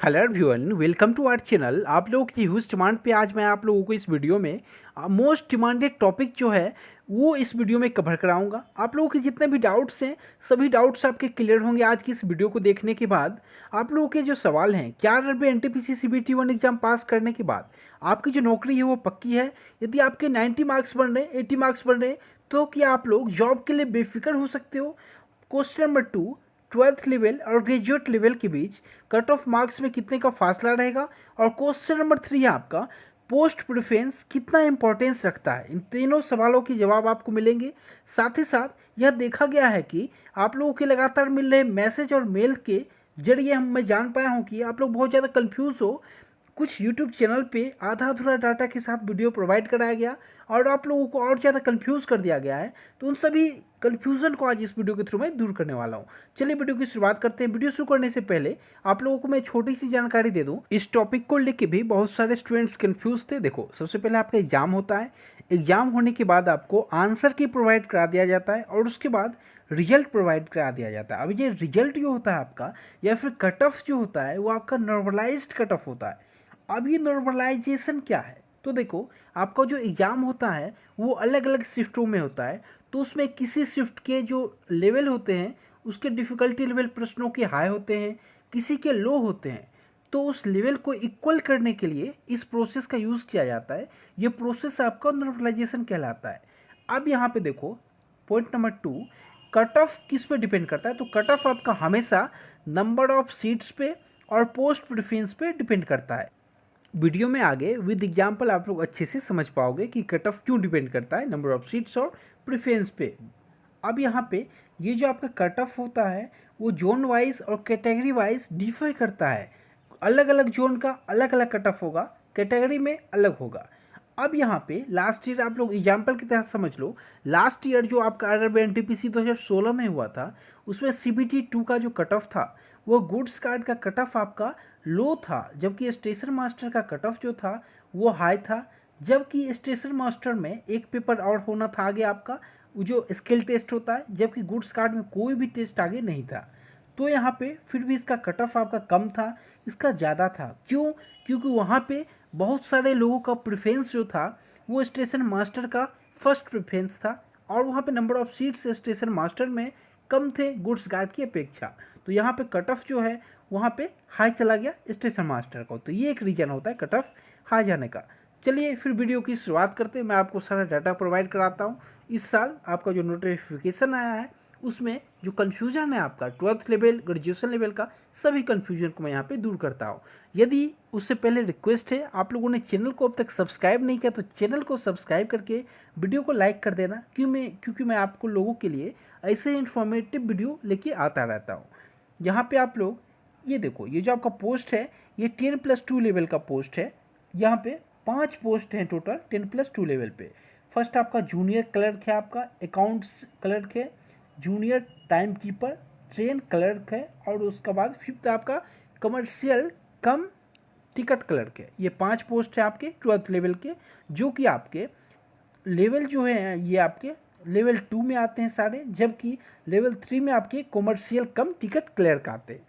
Hello everyone, welcome to our channel. आप लोगों की ह्यूज डिमांड पे आज मैं आप लोगों को इस वीडियो में मोस्ट डिमांडेड टॉपिक जो है वो इस वीडियो में कवर कराऊंगा। आप लोगों के जितने भी डाउट्स हैं सभी डाउट्स आपके क्लियर होंगे आज की इस वीडियो को देखने के बाद। आप लोगों के जो सवाल हैं, क्या रेलवे एनटीपीसी सीबीटी 1 एग्जाम पास करने के बाद आपकी जो नौकरी है वो पक्की है? यदि आपके 90 मार्क्स बन रहे, 80 मार्क्स बन रहे, तो क्या आप लोग जॉब के लिए बेफिक्र हो सकते हो? क्वेश्चन नंबर 2, ट्वेल्थ लेवल और ग्रेजुएट लेवल के बीच कट ऑफ मार्क्स में कितने का फासला रहेगा? और क्वेश्चन नंबर 3 है आपका, पोस्ट प्रेफरेंस कितना इंपॉर्टेंस रखता है? इन तीनों सवालों के जवाब आपको मिलेंगे। साथ ही साथ यह देखा गया है कि आप लोगों के लगातार मिल रहे मैसेज और मेल के जरिए मैं जान पाया हूँ कि आप लोग बहुत ज़्यादा कंफ्यूज हो। कुछ यूट्यूब चैनल पे आधा अधूरा डाटा के साथ वीडियो प्रोवाइड कराया गया और आप लोगों को और ज़्यादा कंफ्यूज कर दिया गया है। तो उन सभी कंफ्यूजन को आज इस वीडियो के थ्रू मैं दूर करने वाला हूँ। चलिए वीडियो की शुरुआत करते हैं। वीडियो शुरू करने से पहले आप लोगों को मैं छोटी सी जानकारी दे दूँ। इस टॉपिक को लेके भी बहुत सारे स्टूडेंट्स कंफ्यूज थे। देखो, सबसे पहले आपका एग्जाम होता है। एग्जाम होने के बाद आपको आंसर की प्रोवाइड करा दिया जाता है और उसके बाद रिजल्ट प्रोवाइड करा दिया जाता है। अब ये रिजल्ट जो होता है आपका या फिर कट ऑफ जो होता है वो आपका नॉर्मलाइज्ड कट ऑफ होता है। अब ये नॉर्मलाइजेशन क्या है? तो देखो, आपका जो एग्ज़ाम होता है वो अलग अलग शिफ्टों में होता है। तो उसमें किसी शिफ्ट के जो लेवल होते हैं उसके डिफ़िकल्टी लेवल प्रश्नों के हाई होते हैं, किसी के लो होते हैं। तो उस लेवल को इक्वल करने के लिए इस प्रोसेस का यूज़ किया जाता है। ये प्रोसेस आपका नॉर्मलाइजेशन कहलाता है। अब यहाँ पे देखो, पॉइंट नंबर 2, कट ऑफ किस पे डिपेंड करता है? तो कट ऑफ आपका हमेशा नंबर ऑफ सीट्स पे और पोस्ट प्रेफरेंस पे डिपेंड करता है। वीडियो में आगे विद एग्जाम्पल आप लोग अच्छे से समझ पाओगे कि कट ऑफ क्यों डिपेंड करता है नंबर ऑफ सीट्स और प्रेफरेंस पे। अब यहाँ पे ये जो आपका कट ऑफ होता है वो जोन वाइज और कैटेगरी वाइज डिफर करता है। अलग अलग जोन का अलग अलग कट ऑफ होगा, कैटेगरी में अलग होगा। अब यहाँ पे लास्ट ईयर आप लोग एग्जाम्पल की तरह समझ लो, लास्ट ईयर जो आपका R N T P C 2016 में हुआ था उसमें CBT 2 का जो कट ऑफ था वो गुड्स कार्ड का कट ऑफ आपका लो था, जबकि स्टेशन मास्टर का कट ऑफ जो था वो हाई था। जबकि स्टेशन मास्टर में एक पेपर और होना था आगे आपका, वो जो स्किल टेस्ट होता है, जबकि गुड्स कार्ड में कोई भी टेस्ट आगे नहीं था। तो यहाँ पे फिर भी इसका कट ऑफ आपका कम था, इसका ज़्यादा था। क्यों? क्योंकि वहाँ पे बहुत सारे लोगों का प्रेफरेंस जो था वो स्टेशन मास्टर का फर्स्ट प्रेफरेंस था और वहाँ पे number of seats station master में कम थे गुड्स गार्ड की अपेक्षा। तो यहाँ पे कट ऑफ जो है वहाँ पे हाई चला गया स्टेशन मास्टर को। तो ये एक रीज़न होता है कट ऑफ हाई जाने का। चलिए फिर वीडियो की शुरुआत करते हैं। मैं आपको सारा डाटा प्रोवाइड कराता हूँ। इस साल आपका जो नोटिफिकेशन आया है उसमें जो कन्फ्यूजन है आपका ट्वेल्थ लेवल ग्रेजुएशन लेवल का, सभी कन्फ्यूजन को मैं यहाँ पे दूर करता हूँ। यदि उससे पहले रिक्वेस्ट है, आप लोगों ने चैनल को अब तक सब्सक्राइब नहीं किया तो चैनल को सब्सक्राइब करके वीडियो को लाइक कर देना। क्योंकि मैं आपको लोगों के लिए ऐसे इन्फॉर्मेटिव वीडियो लेके आता रहता हूँ। यहाँ पे आप लोग ये देखो, ये जो आपका पोस्ट है ये 10+2 लेवल का पोस्ट है। यहाँ पे 5 पोस्ट हैं टोटल 10+2 लेवल पे। फर्स्ट आपका जूनियर क्लर्क है, आपका अकाउंट्स क्लर्क है, junior time keeper, train clerk है और उसके बाद फिफ्थ आपका कमर्शियल कम टिकट क्लर्क है। ये 5 पोस्ट है आपके 12th लेवल के, जो कि आपके लेवल जो है ये आपके लेवल 2 में आते हैं सारे, जबकि लेवल 3 में आपके कमर्शियल कम टिकट क्लर्क आते हैं,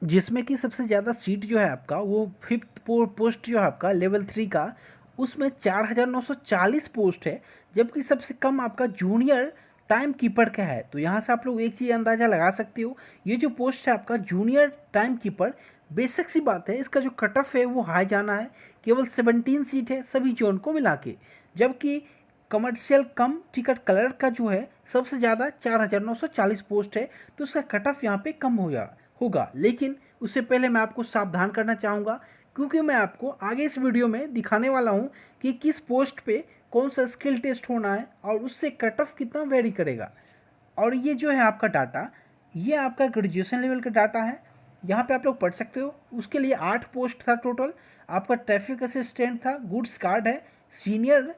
जिसमें कि सबसे ज़्यादा सीट जो है आपका वो फिफ्थ पोस्ट जो है आपका लेवल 3 का, उसमें 4940 पोस्ट है, जबकि सबसे कम आपका जूनियर टाइम कीपर का है। तो यहाँ से आप लोग एक चीज़ अंदाज़ा लगा सकते हो, ये जो पोस्ट है आपका जूनियर टाइम कीपर, बेसिक सी बात है इसका जो कट ऑफ है वो हाई जाना है। केवल 17 सीट है सभी जोन को मिला के, जबकि कमर्शियल कम टिकट कलर का जो है सबसे ज़्यादा 4940 पोस्ट है। तो उसका कट ऑफ यहाँ पे कम होगा। लेकिन उससे पहले मैं आपको सावधान करना चाहूँगा, क्योंकि मैं आपको आगे इस वीडियो में दिखाने वाला हूँ कि किस पोस्ट पे कौन सा स्किल टेस्ट होना है और उससे कट ऑफ कितना वेरी करेगा। और ये जो है आपका डाटा, ये आपका ग्रेजुएशन लेवल का डाटा है, यहाँ पे आप लोग पढ़ सकते हो। उसके लिए 8 पोस्ट था टोटल। आपका ट्रैफिक असिस्टेंट था, गुड्स गार्ड है, सीनियर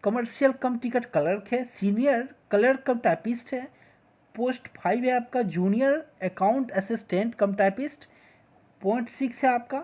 कमर्शियल कम टिकट क्लर्क है, सीनियर क्लर्क कम टाइपिस्ट है, पोस्ट 5 है आपका जूनियर अकाउंट असिस्टेंट कम टाइपिस्ट, पॉइंट 6 है आपका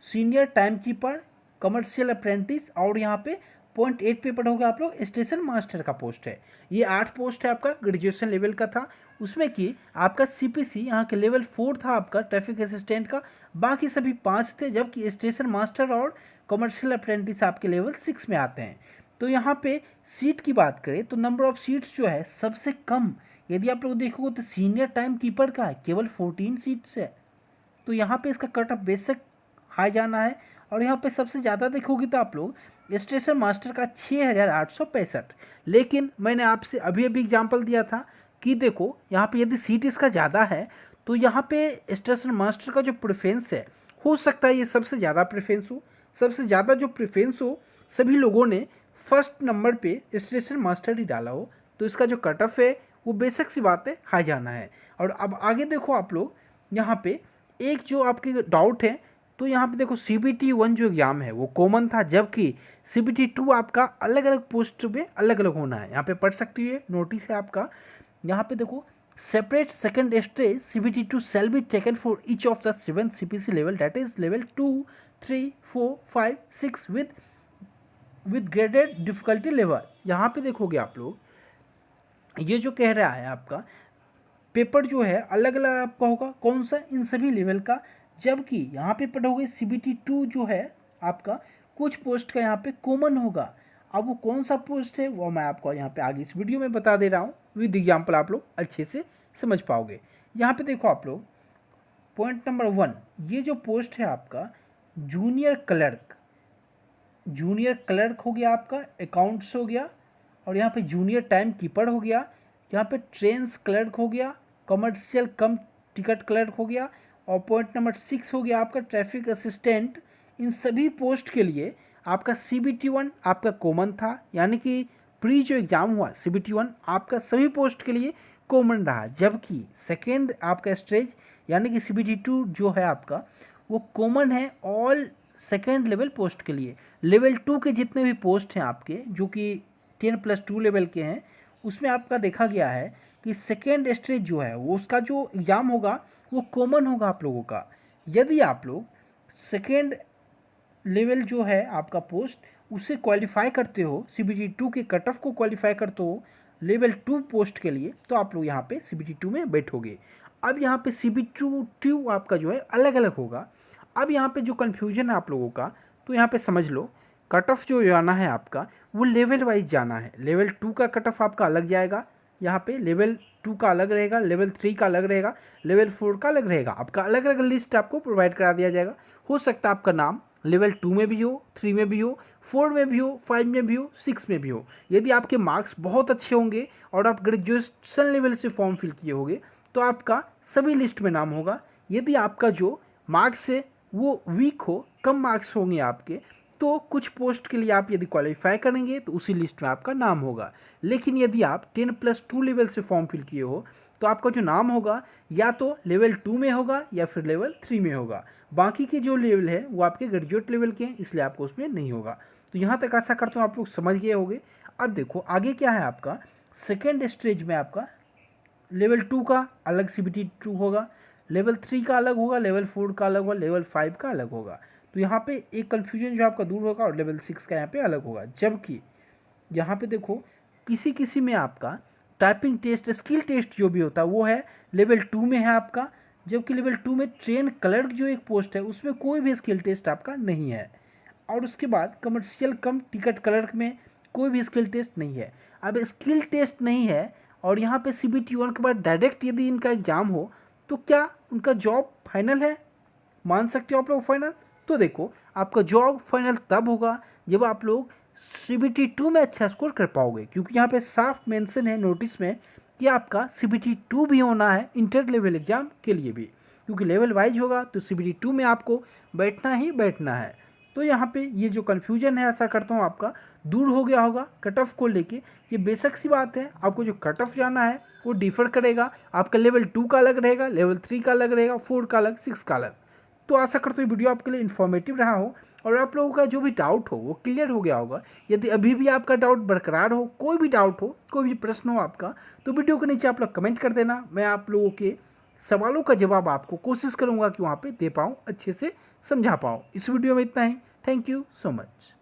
senior time keeper commercial apprentice, और यहाँ पे पॉइंट 8 पे पढ़ोगे आप लोग स्टेशन मास्टर का पोस्ट है। ये 8 पोस्ट है आपका ग्रेजुएशन लेवल का था। उसमें कि आपका सीपीसी यहाँ के लेवल 4 था आपका ट्रैफिक असिस्टेंट का, बाकी सभी 5 थे, जबकि स्टेशन मास्टर और कमर्शियल अप्रेंटिस आपके लेवल 6 में आते हैं। तो यहाँ पे सीट की बात करें तो नंबर ऑफ सीट्स जो है सबसे कम यदि आप लोग देखोगे तो सीनियर टाइम कीपर का है, केवल 14 सीट्स है। तो यहाँ पे इसका कट ऑफ बेशक हाई जाना है। और यहाँ पे सबसे ज़्यादा देखोगे तो आप लोग स्टेशन मास्टर का 6865। लेकिन मैंने आपसे अभी अभी एग्जांपल दिया था कि देखो यहाँ पे यदि सीट इसका ज़्यादा है तो यहाँ पे स्टेशन मास्टर का जो प्रेफरेंस है हो सकता है ये सबसे ज़्यादा प्रेफरेंस हो। सबसे ज़्यादा जो प्रेफरेंस हो सभी लोगों ने फर्स्ट नंबर पे स्टेशन मास्टर ही डाला हो, तो इसका जो कट ऑफ है वो बेशक सी बात है हाई जाना है। और अब आगे देखो आप लोग यहाँ पे एक जो आपके डाउट है, तो यहाँ पे देखो CBT 1 जो एग्ज़ाम है वो कॉमन था, जबकि CBT 2 आपका अलग अलग पोस्ट पे अलग अलग होना है। यहाँ पे पढ़ सकती है, नोटिस है आपका। यहाँ पे देखो separate second stage CBT 2 shall be taken for each of the 7 CPC level, that is level 2, 3, 4, 5, 6 with graded difficulty level. यहाँ पे देखोगे आप लोग ये जो कह रहा है आपका पेपर जो है अलग अलग आपका होगा, कौन सा, इन सभी लेवल का। जबकि यहाँ पे पढ़ोगे CBT 2 जो है आपका कुछ पोस्ट का यहाँ पे कॉमन होगा। अब वो कौन सा पोस्ट है वो मैं आपको यहाँ पे आगे इस वीडियो में बता दे रहा हूँ विद एग्जाम्पल, आप लोग अच्छे से समझ पाओगे। यहाँ पे देखो आप लोग पॉइंट नंबर 1, ये जो पोस्ट है आपका जूनियर क्लर्क हो गया, आपका अकाउंट्स हो गया, और यहाँ पे जूनियर टाइम कीपर हो गया, यहाँ पे ट्रेन्स क्लर्क हो गया, कमर्शियल कम टिकट क्लर्क हो गया, और पॉइंट नंबर 6 हो गया आपका ट्रैफिक असिस्टेंट। इन सभी पोस्ट के लिए आपका CBT 1 आपका कॉमन था, यानी कि प्री जो एग्ज़ाम हुआ CBT 1 आपका सभी पोस्ट के लिए कॉमन रहा। जबकि सेकेंड आपका स्टेज यानी कि CBT 2 जो है आपका वो कॉमन है ऑल सेकेंड लेवल पोस्ट के लिए। लेवल 2 के जितने भी पोस्ट हैं आपके जो कि 10+2 लेवल के हैं, उसमें आपका देखा गया है कि सेकेंड स्टेज जो है वो उसका जो एग्ज़ाम होगा वो कॉमन होगा आप लोगों का। यदि आप लोग सेकेंड लेवल जो है आपका पोस्ट उसे क्वालिफाई करते हो, CBT 2 के कट ऑफ को क्वालिफाई करते हो लेवल 2 पोस्ट के लिए, तो आप लोग यहाँ पे CBT 2 में बैठोगे। अब यहाँ पे CBT 2 आपका जो है अलग अलग होगा। अब यहाँ पे जो कन्फ्यूजन है आप लोगों का, तो यहाँ पे समझ लो कट ऑफ जो जाना है आपका वो लेवल वाइज जाना है। लेवल 2 का कट ऑफ आपका अलग जाएगा, यहाँ पे लेवल 2 का अलग रहेगा, लेवल 3 का अलग रहेगा, लेवल 4 का अलग रहेगा। आपका अलग अलग लिस्ट आपको प्रोवाइड करा दिया जाएगा। हो सकता है आपका नाम लेवल 2 में भी हो, 3 में भी हो, 4 में भी हो, 5 में भी हो, 6 में भी हो। यदि आपके मार्क्स बहुत अच्छे होंगे और आप ग्रेजुएशन लेवल से फॉर्म फिल किए होंगे तो आपका सभी लिस्ट में नाम होगा। यदि आपका जो मार्क्स है वो वीक हो, कम मार्क्स होंगे आपके, तो कुछ पोस्ट के लिए आप यदि क्वालिफाई करेंगे तो उसी लिस्ट में आपका नाम होगा। लेकिन यदि आप 10+2 लेवल से फॉर्म फिल किए हो तो आपका जो नाम होगा या तो लेवल 2 में होगा या फिर लेवल 3 में होगा। बाकी के जो लेवल है वो आपके ग्रेजुएट लेवल के हैं, इसलिए आपको उसमें नहीं होगा। तो यहाँ तक आशा करता हूँ आप लोग समझ गए होंगे। अब देखो आगे क्या है आपका सेकेंड स्टेज में आपका लेवल 2 का अलग CBT 2 होगा, लेवल 3 का अलग होगा, लेवल 4 का अलग होगा, लेवल 5 का अलग होगा। तो यहाँ पे एक कन्फ्यूजन जो आपका दूर होगा और लेवल 6 का यहाँ पे अलग होगा। जबकि यहाँ पे देखो किसी किसी में आपका टाइपिंग टेस्ट, स्किल टेस्ट जो भी होता है वो है लेवल 2 में है आपका, जबकि लेवल 2 में ट्रेन क्लर्क जो एक पोस्ट है उसमें कोई भी स्किल टेस्ट आपका नहीं है। और उसके बाद कमर्शियल कम टिकट क्लर्क में कोई भी स्किल टेस्ट नहीं है। अब स्किल टेस्ट नहीं है और यहाँ पे CBT 1 के बाद डायरेक्ट यदि इनका एग्ज़ाम हो तो क्या उनका जॉब फाइनल है? मान सकते हो आप लोग फाइनल? तो देखो आपका जॉब फाइनल तब होगा जब आप लोग CBT 2 में अच्छा स्कोर कर पाओगे, क्योंकि यहाँ पे साफ मेंशन है नोटिस में कि आपका CBT 2 भी होना है इंटर लेवल एग्ज़ाम के लिए भी, क्योंकि लेवल वाइज होगा तो CBT 2 में आपको बैठना ही बैठना है। तो यहाँ पे ये जो कन्फ्यूजन है आशा करता हूँ आपका दूर हो गया होगा कट ऑफ को लेके। ये बेशक सी बात है, आपको जो कट ऑफ जाना है वो डिफ़र करेगा। आपका लेवल 2 का अलग रहेगा, लेवल 3 का अलग रहेगा, 4 का अलग, 6 का अलग। तो आशा करता हूँ ये वीडियो आपके लिए इन्फॉर्मेटिव रहा हो और आप लोगों का जो भी डाउट हो वो क्लियर हो गया होगा। यदि अभी भी आपका डाउट बरकरार हो, कोई भी डाउट हो, कोई भी प्रश्न हो आपका, तो वीडियो के नीचे आप लोग कमेंट कर देना। मैं आप लोगों के सवालों का जवाब आपको कोशिश करूँगा कि वहाँ पे दे पाऊँ, अच्छे से समझा पाऊँ। इस वीडियो में इतना ही। Thank you so much.